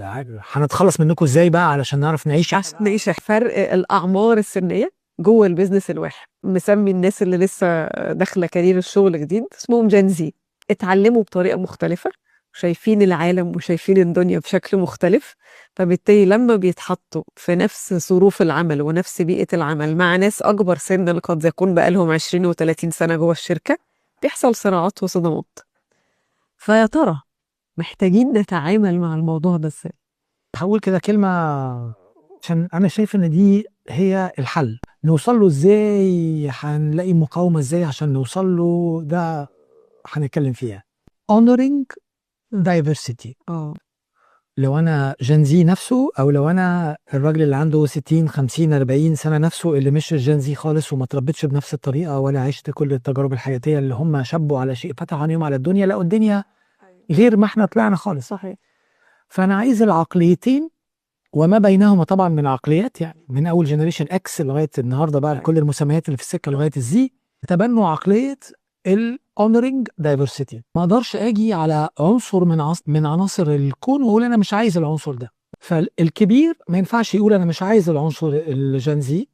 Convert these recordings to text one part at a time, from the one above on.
هنتخلص منكم ازاي بقى علشان نعرف نعيش احسن؟ نعيش فرق الأعمار السنية جوه البيزنس الواحد. مسمي الناس اللي لسه داخلة كارير الشغل جديد اسمهم جنزي. اتعلموا بطريقة مختلفة، شايفين العالم وشايفين الدنيا بشكل مختلف، فبالتالي لما بيتحطوا في نفس ظروف العمل ونفس بيئة العمل مع ناس أكبر سنا قد يكون بقالهم 20 و30 سنة جوه الشركة، بيحصل صراعات وصدمات. فيا ترى محتاجين نتعامل مع الموضوع ده ازاي؟ هقول كده كلمة عشان أنا شايف إن دي هي الحل. نوصل له ازاي؟ هنلاقي مقاومة ازاي عشان نوصل له؟ ده هنتكلم فيها. honoring diversity. لو أنا جنزي نفسه، أو لو أنا الراجل اللي عنده 60 50 40 سنة نفسه، اللي مش الجنزي خالص وما تربيتش بنفس الطريقة ولا عشت كل التجارب الحياتية اللي هم شبوا على شيء فتح عينيهم على الدنيا، لقوا الدنيا غير ما احنا طلعنا خالص. صحيح. فأنا عايز العقليتين وما بينهما طبعا من عقليات، يعني من اول جنريشن اكس لغايه النهارده بقى كل المسميات اللي في السكه لغايه الزي، تبنوا عقليه الاونرنج دايفرسيتي. ما اقدرش اجي على عنصر من عناصر الكون واقول انا مش عايز العنصر ده. فالكبير ما ينفعش يقول انا مش عايز العنصر الجنزي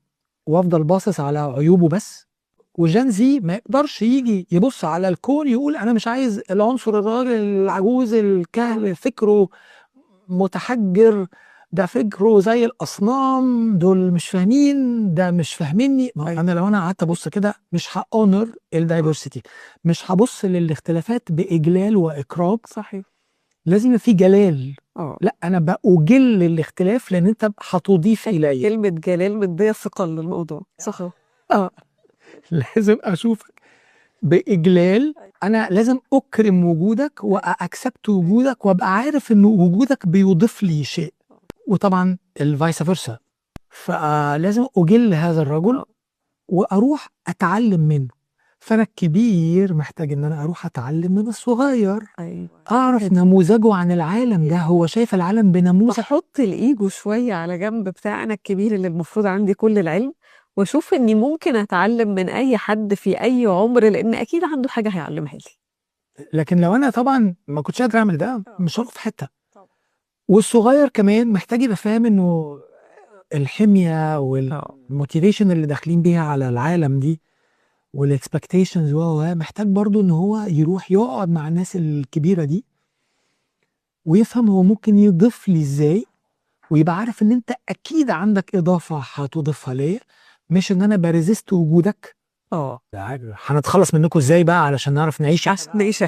وافضل باصص على عيوبه بس، وجنزي ما يقدرش يجي يبص على الكون يقول انا مش عايز العنصر الراجل العجوز الكهل فكره متحجر، ده فكره زي الاصنام، دول مش فاهمين، ده مش فاهميني. انا لو انا قعدت ابص كده مش هاونر الدايفرسيتي، مش هبص للاختلافات باجلال واكرام. صحيح. لازم يبقى في جلال. لا انا باجل الاختلاف لان انت هتضيف الي. كلمة جلال مدية ثقل للموضوع. صح. لازم اشوفك باجلال، انا لازم اكرم وجودك واكسبت وجودك وابقى عارف ان وجودك بيضيف لي شيء، وطبعا الفايس فيرسا. فلازم اجل هذا الرجل واروح اتعلم منه. فانا الكبير محتاج ان انا اروح اتعلم من الصغير. اعرف نموذجه عن العالم ده، هو شايف العالم بنموذج. بحط الايجو شويه على جنب بتاع انا الكبير اللي المفروض عندي كل العلم، واشوف اني ممكن اتعلم من اي حد في اي عمر، لان اكيد عنده حاجه هيعلمها لي. لكن لو انا طبعا ما كنتش قادر اعمل ده مش هروح في حته. والصغير كمان محتاج يبقى فاهم انه الحميه والموتيفيشن اللي داخلين بيها على العالم دي والاكسبكتيشنز محتاج برضو ان هو يروح يقعد مع الناس الكبيره دي ويفهم هو ممكن يضيف لي ازاي، ويبقى عارف ان انت اكيد عندك اضافه هتضيفها ليا، مش ان انا بريزست وجودك. هنتخلص منكم ازاي بقى علشان نعرف نعيش احسن؟ نعيش